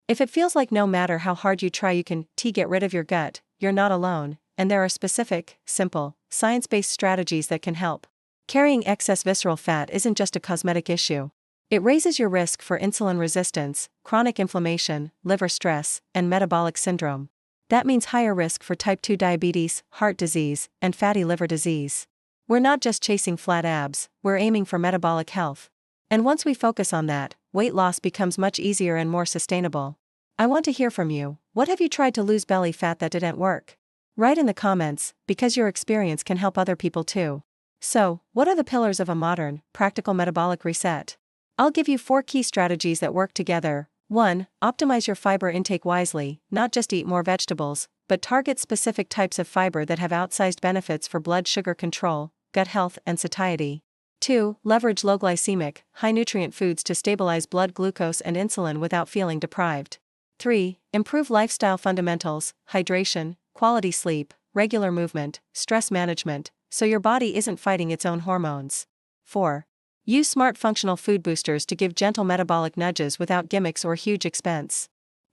If it feels like no matter how hard you try you can get rid of your gut, you're not alone, and there are specific, simple, science-based strategies that can help. Carrying excess visceral fat isn't just a cosmetic issue. It raises your risk for insulin resistance, chronic inflammation, liver stress, and metabolic syndrome. That means higher risk for type 2 diabetes, heart disease, and fatty liver disease. We're not just chasing flat abs, we're aiming for metabolic health. And once we focus on that, weight loss becomes much easier and more sustainable. I want to hear from you. What have you tried to lose belly fat that didn't work? Write in the comments, because your experience can help other people too. So, what are the pillars of a modern, practical metabolic reset? I'll give you 4 key strategies that work together. 1. Optimize your fiber intake wisely, not just eat more vegetables, but target specific types of fiber that have outsized benefits for blood sugar control, gut health, and satiety. 2. Leverage low glycemic, high nutrient foods to stabilize blood glucose and insulin without feeling deprived. 3. Improve lifestyle fundamentals, hydration, quality sleep, regular movement, stress management, so your body isn't fighting its own hormones. 4. Use smart functional food boosters to give gentle metabolic nudges without gimmicks or huge expense.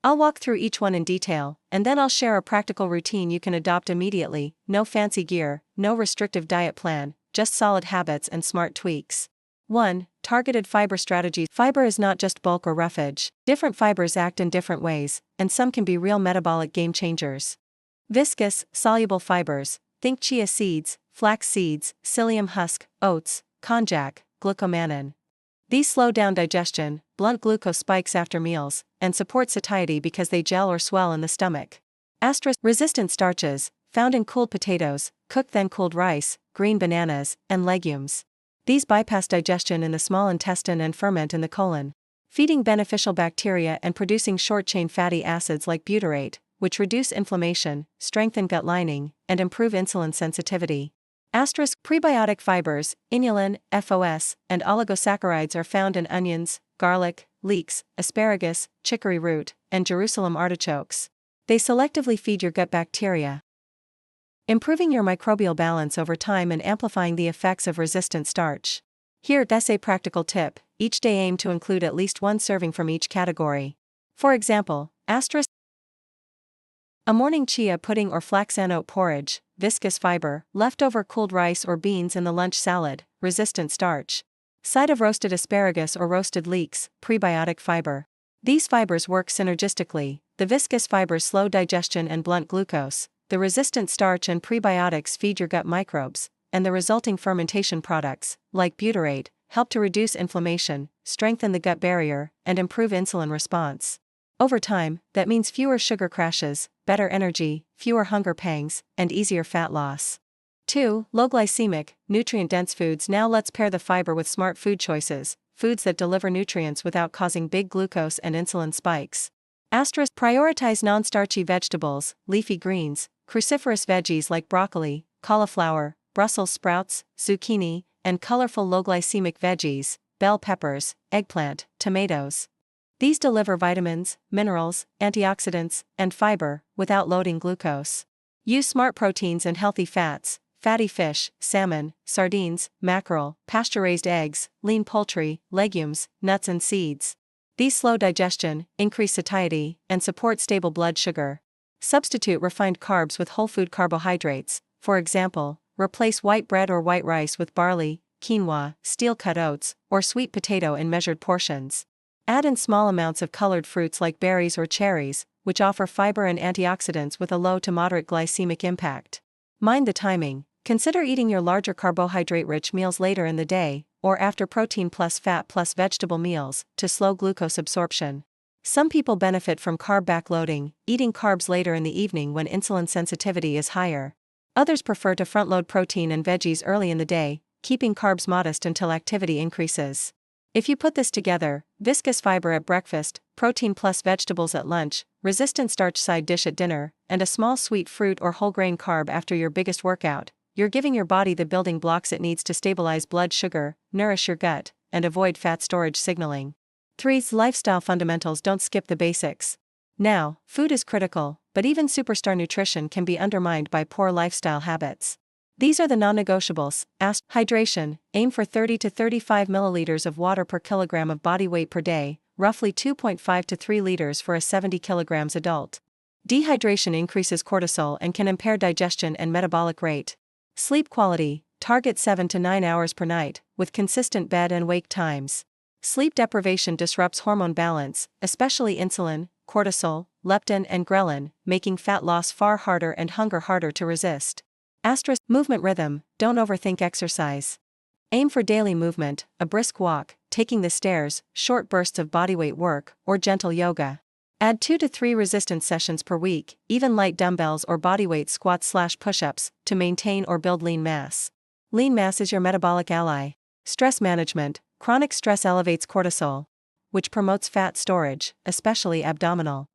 I'll walk through each one in detail, and then I'll share a practical routine you can adopt immediately. No fancy gear, no restrictive diet plan, just solid habits and smart tweaks. 1. Targeted fiber strategies. Fiber is not just bulk or roughage. Different fibers act in different ways, and some can be real metabolic game changers. Viscous, soluble fibers. Think chia seeds, flax seeds, psyllium husk, oats, konjac, glucomannan. These slow down digestion, blunt glucose spikes after meals, and support satiety because they gel or swell in the stomach. Resistant starches, found in cooled potatoes, cooked then cooled rice, green bananas, and legumes. These bypass digestion in the small intestine and ferment in the colon, feeding beneficial bacteria and producing short-chain fatty acids like butyrate, which reduce inflammation, strengthen gut lining, and improve insulin sensitivity. Prebiotic fibers, inulin, FOS, and oligosaccharides are found in onions, garlic, leeks, asparagus, chicory root, and Jerusalem artichokes. They selectively feed your gut bacteria, improving your microbial balance over time and amplifying the effects of resistant starch. Here's a practical tip: each day aim to include at least 1 serving from each category. For example, a morning chia pudding or flaxen oat porridge, viscous fiber, leftover cooled rice or beans in the lunch salad, resistant starch. Side of roasted asparagus or roasted leeks, prebiotic fiber. These fibers work synergistically. The viscous fibers slow digestion and blunt glucose, the resistant starch and prebiotics feed your gut microbes, and the resulting fermentation products, like butyrate, help to reduce inflammation, strengthen the gut barrier, and improve insulin response. Over time, that means fewer sugar crashes, better energy, fewer hunger pangs, and easier fat loss. 2. Low glycemic, nutrient-dense foods. Now let's pair the fiber with smart food choices, foods that deliver nutrients without causing big glucose and insulin spikes. Prioritize non-starchy vegetables, leafy greens, cruciferous veggies like broccoli, cauliflower, Brussels sprouts, zucchini, and colorful low-glycemic veggies, bell peppers, eggplant, tomatoes. These deliver vitamins, minerals, antioxidants, and fiber, without loading glucose. Use smart proteins and healthy fats, fatty fish, salmon, sardines, mackerel, pasture-raised eggs, lean poultry, legumes, nuts and seeds. These slow digestion, increase satiety, and support stable blood sugar. Substitute refined carbs with whole food carbohydrates. For example, replace white bread or white rice with barley, quinoa, steel-cut oats, or sweet potato in measured portions. Add in small amounts of colored fruits like berries or cherries, which offer fiber and antioxidants with a low to moderate glycemic impact. Mind the timing. Consider eating your larger carbohydrate-rich meals later in the day, or after protein plus fat plus vegetable meals, to slow glucose absorption. Some people benefit from carb backloading, eating carbs later in the evening when insulin sensitivity is higher. Others prefer to front-load protein and veggies early in the day, keeping carbs modest until activity increases. If you put this together, viscous fiber at breakfast, protein plus vegetables at lunch, resistant starch side dish at dinner, and a small sweet fruit or whole grain carb after your biggest workout, you're giving your body the building blocks it needs to stabilize blood sugar, nourish your gut, and avoid fat storage signaling. 3. Lifestyle fundamentals. Don't skip the basics. Now, food is critical, but even superstar nutrition can be undermined by poor lifestyle habits. These are the non-negotiables. Hydration. Aim for 30 to 35 milliliters of water per kilogram of body weight per day. roughly 2.5 to 3 liters for a 70 kilograms adult. Dehydration increases cortisol and can impair digestion and metabolic rate. Sleep quality, target 7 to 9 hours per night, with consistent bed and wake times. Sleep deprivation disrupts hormone balance, especially insulin, cortisol, leptin and ghrelin, making fat loss far harder and hunger harder to resist. Movement rhythm, don't overthink exercise. Aim for daily movement, a brisk walk, taking the stairs, short bursts of bodyweight work, or gentle yoga. Add 2 to 3 resistance sessions per week, even light dumbbells or bodyweight squats/push-ups, to maintain or build lean mass. Lean mass is your metabolic ally. Stress management, chronic stress elevates cortisol, which promotes fat storage, especially abdominal.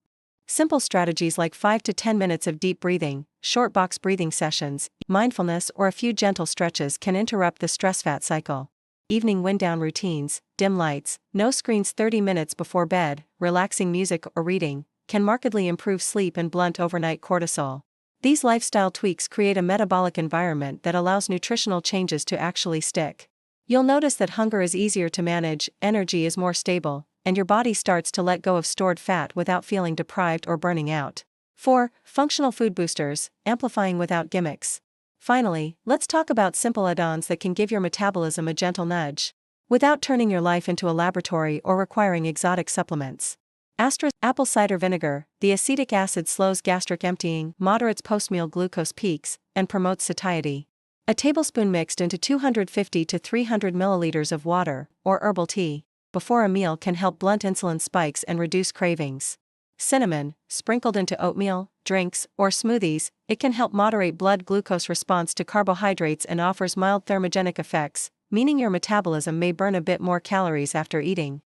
Simple strategies like 5 to 10 minutes of deep breathing, short box breathing sessions, mindfulness or a few gentle stretches can interrupt the stress-fat cycle. Evening wind-down routines, dim lights, no screens 30 minutes before bed, relaxing music or reading, can markedly improve sleep and blunt overnight cortisol. These lifestyle tweaks create a metabolic environment that allows nutritional changes to actually stick. You'll notice that hunger is easier to manage, energy is more stable, and your body starts to let go of stored fat without feeling deprived or burning out. 4. Functional food boosters, amplifying without gimmicks. Finally, let's talk about simple add-ons that can give your metabolism a gentle nudge, without turning your life into a laboratory or requiring exotic supplements. Apple cider vinegar, the acetic acid slows gastric emptying, moderates post-meal glucose peaks, and promotes satiety. A tablespoon mixed into 250 to 300 milliliters of water, or herbal tea, before a meal can help blunt insulin spikes and reduce cravings. Cinnamon, sprinkled into oatmeal, drinks, or smoothies, it can help moderate blood glucose response to carbohydrates and offers mild thermogenic effects, meaning your metabolism may burn a bit more calories after eating.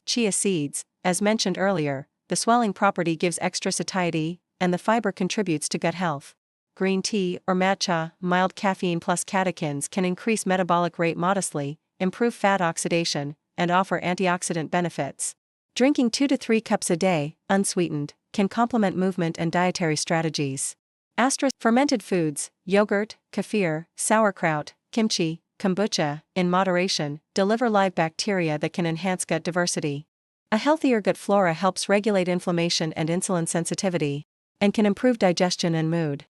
Chia seeds, as mentioned earlier, the swelling property gives extra satiety, and the fiber contributes to gut health. Green tea or matcha, mild caffeine plus catechins can increase metabolic rate modestly, improve fat oxidation, and offer antioxidant benefits. Drinking 2 to 3 cups a day, unsweetened, can complement movement and dietary strategies. Fermented foods, yogurt, kefir, sauerkraut, kimchi, kombucha, in moderation, deliver live bacteria that can enhance gut diversity. A healthier gut flora helps regulate inflammation and insulin sensitivity, and can improve digestion and mood.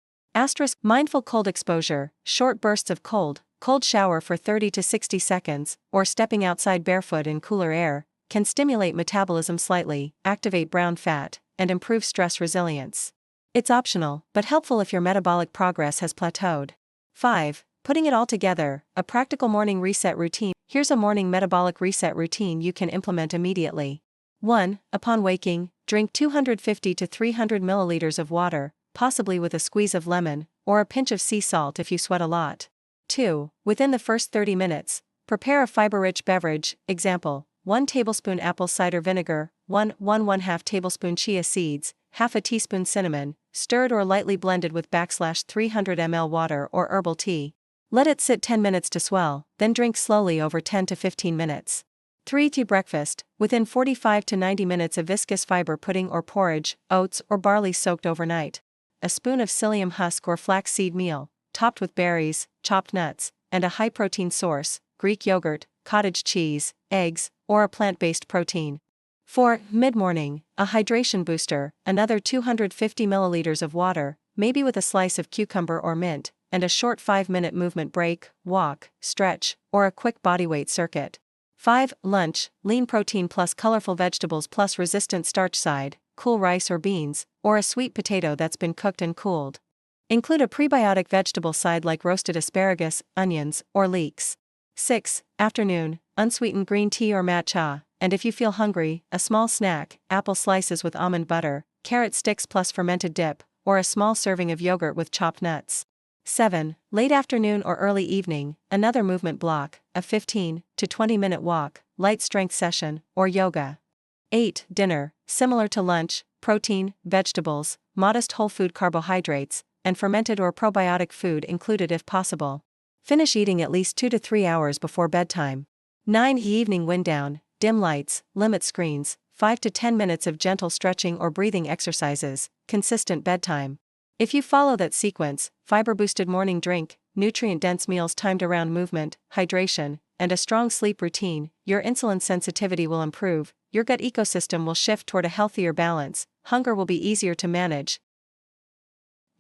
Mindful cold exposure, short bursts of cold shower for 30 to 60 seconds, or stepping outside barefoot in cooler air, can stimulate metabolism slightly, activate brown fat, and improve stress resilience. It's optional, but helpful if your metabolic progress has plateaued. 5. Putting it all together, a practical morning reset routine. Here's a morning metabolic reset routine you can implement immediately. 1. Upon waking, drink 250 to 300 milliliters of water, possibly with a squeeze of lemon, or a pinch of sea salt if you sweat a lot. 2. Within the first 30 minutes, prepare a fiber-rich beverage, example, 1 tablespoon apple cider vinegar, 1/2 tablespoon chia seeds, half a teaspoon cinnamon, stirred or lightly blended with /300 ml water or herbal tea. Let it sit 10 minutes to swell, then drink slowly over 10 to 15 minutes. 3. Tea breakfast, within 45 to 90 minutes a viscous fiber pudding or porridge, oats or barley soaked overnight. A spoon of psyllium husk or flaxseed meal, topped with berries, chopped nuts, and a high-protein source, Greek yogurt, cottage cheese, eggs, or a plant-based protein. 4. Mid-morning, a hydration booster, another 250 milliliters of water, maybe with a slice of cucumber or mint, and a short 5-minute movement break, walk, stretch, or a quick bodyweight circuit. 5. Lunch, lean protein plus colorful vegetables plus resistant starch side, cool rice or beans, or a sweet potato that's been cooked and cooled. Include a prebiotic vegetable side like roasted asparagus, onions, or leeks. 6. Afternoon, unsweetened green tea or matcha, and if you feel hungry, a small snack, apple slices with almond butter, carrot sticks plus fermented dip, or a small serving of yogurt with chopped nuts. 7. Late afternoon or early evening, another movement block, a 15 to 20 minute walk, light strength session, or yoga. 8. Dinner, similar to lunch, protein, vegetables, modest whole food carbohydrates, and fermented or probiotic food included if possible. Finish eating at least 2 to 3 hours before bedtime. 9. Evening wind down, dim lights, limit screens, 5 to 10 minutes of gentle stretching or breathing exercises, consistent bedtime. If you follow that sequence, fiber-boosted morning drink, nutrient-dense meals timed around movement, hydration, and a strong sleep routine, your insulin sensitivity will improve, your gut ecosystem will shift toward a healthier balance, hunger will be easier to manage,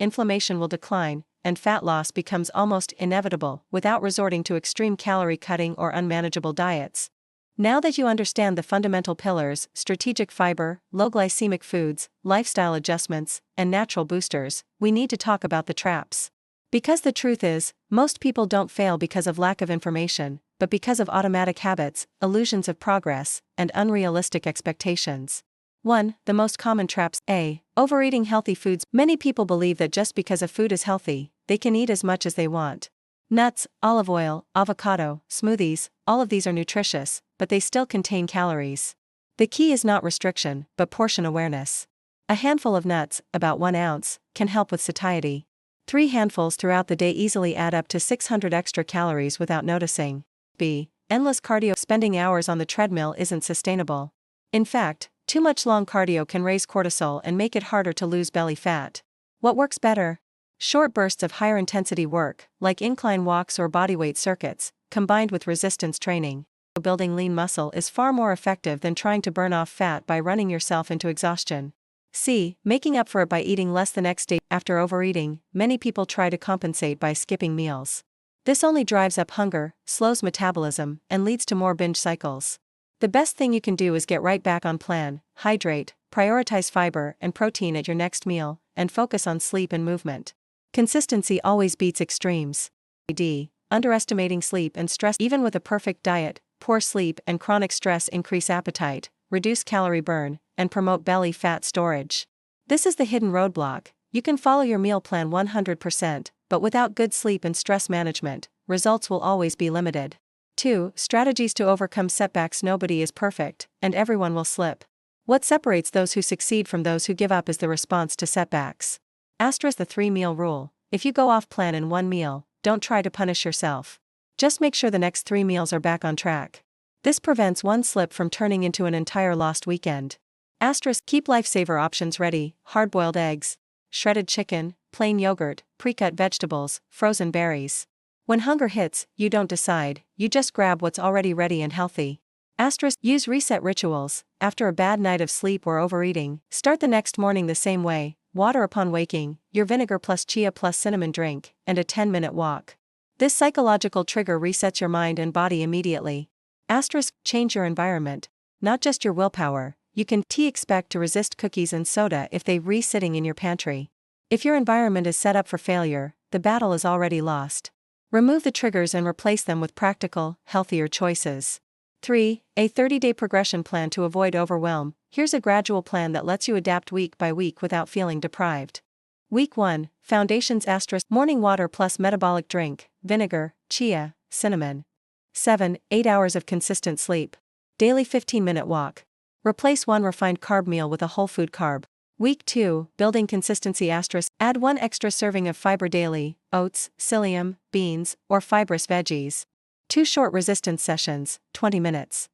inflammation will decline, and fat loss becomes almost inevitable without resorting to extreme calorie cutting or unmanageable diets. Now that you understand the fundamental pillars, strategic fiber, low glycemic foods, lifestyle adjustments, and natural boosters, we need to talk about the traps. Because the truth is, most people don't fail because of lack of information, but because of automatic habits, illusions of progress, and unrealistic expectations. 1. The most common traps. A. Overeating healthy foods. Many people believe that just because a food is healthy, they can eat as much as they want. Nuts, olive oil, avocado, smoothies, all of these are nutritious, but they still contain calories. The key is not restriction, but portion awareness. A handful of nuts, about 1 ounce, can help with satiety. 3 handfuls throughout the day easily add up to 600 extra calories without noticing. B. Endless cardio. Spending hours on the treadmill isn't sustainable. In fact, too much long cardio can raise cortisol and make it harder to lose belly fat. What works better? Short bursts of higher intensity work, like incline walks or bodyweight circuits, combined with resistance training. Building lean muscle is far more effective than trying to burn off fat by running yourself into exhaustion. C. Making up for it by eating less the next day. After overeating, many people try to compensate by skipping meals. This only drives up hunger, slows metabolism, and leads to more binge cycles. The best thing you can do is get right back on plan, hydrate, prioritize fiber and protein at your next meal, and focus on sleep and movement. Consistency always beats extremes. D. Underestimating sleep and stress. Even with a perfect diet, poor sleep and chronic stress increase appetite, reduce calorie burn, and promote belly fat storage. This is the hidden roadblock. You can follow your meal plan 100%, but without good sleep and stress management, results will always be limited. 2. Strategies to overcome setbacks. Nobody is perfect, and everyone will slip. What separates those who succeed from those who give up is the response to setbacks. Asterisk the 3-meal rule. If you go off plan in one meal, don't try to punish yourself. Just make sure the next 3 meals are back on track. This prevents one slip from turning into an entire lost weekend. Asterisk keep lifesaver options ready: hard-boiled eggs, shredded chicken, plain yogurt, pre-cut vegetables, frozen berries. When hunger hits, you don't decide, you just grab what's already ready and healthy. Asterisk use reset rituals. After a bad night of sleep or overeating, start the next morning the same way: water upon waking, your vinegar plus chia plus cinnamon drink, and a 10-minute walk. This psychological trigger resets your mind and body immediately. Asterisk change your environment, not just your willpower. You can expect to resist cookies and soda if they re-sitting in your pantry. If your environment is set up for failure, the battle is already lost. Remove the triggers and replace them with practical, healthier choices. 3. A 30-day progression plan to avoid overwhelm. Here's a gradual plan that lets you adapt week by week without feeling deprived. Week 1. Foundations. Morning water plus metabolic drink, vinegar, chia, cinnamon. 7. 8 hours of consistent sleep. Daily 15-minute walk. Replace one refined carb meal with a whole food carb. Week 2. Building consistency. Add 1 extra serving of fiber daily: oats, psyllium, beans, or fibrous veggies. 2 short resistance sessions, 20 minutes.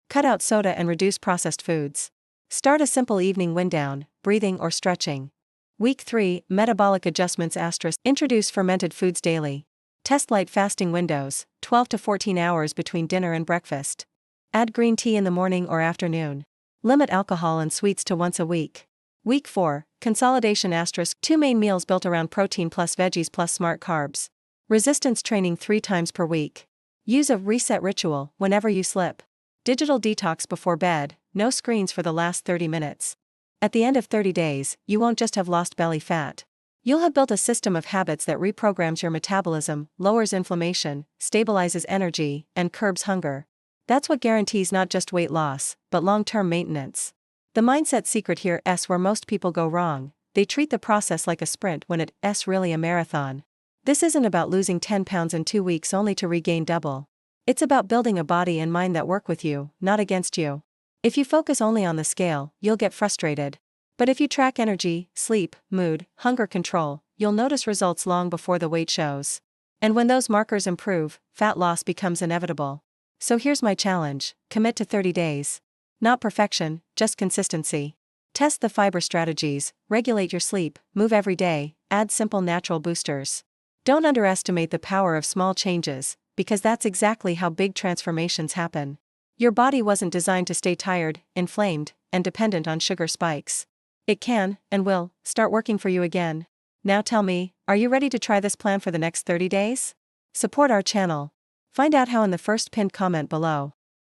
Cut out soda and reduce processed foods. Start a simple evening wind down, breathing or stretching. Week 3. Metabolic adjustments. Introduce fermented foods daily. Test light fasting windows, 12 to 14 hours between dinner and breakfast. Add green tea in the morning or afternoon. Limit alcohol and sweets to once a week. Week 4. Consolidation. 2 main meals built around protein plus veggies plus smart carbs. Resistance training 3 times per week. Use a reset ritual whenever you slip. Digital detox before bed, no screens for the last 30 minutes. At the end of 30 days, you won't just have lost belly fat. You'll have built a system of habits that reprograms your metabolism, lowers inflammation, stabilizes energy, and curbs hunger. That's what guarantees not just weight loss, but long-term maintenance. The mindset secret here is where most people go wrong. They treat the process like a sprint when it's really a marathon. This isn't about losing 10 pounds in 2 weeks only to regain double. It's about building a body and mind that work with you, not against you. If you focus only on the scale, you'll get frustrated. But if you track energy, sleep, mood, hunger control, you'll notice results long before the weight shows. And when those markers improve, fat loss becomes inevitable. So here's my challenge: commit to 30 days. Not perfection, just consistency. Test the fiber strategies, regulate your sleep, move every day, add simple natural boosters. Don't underestimate the power of small changes. because that's exactly how big transformations happen. Your body wasn't designed to stay tired, inflamed, and dependent on sugar spikes. It can, and will, start working for you again. Now tell me, are you ready to try this plan for the next 30 days? Support our channel. Find out how in the first pinned comment below.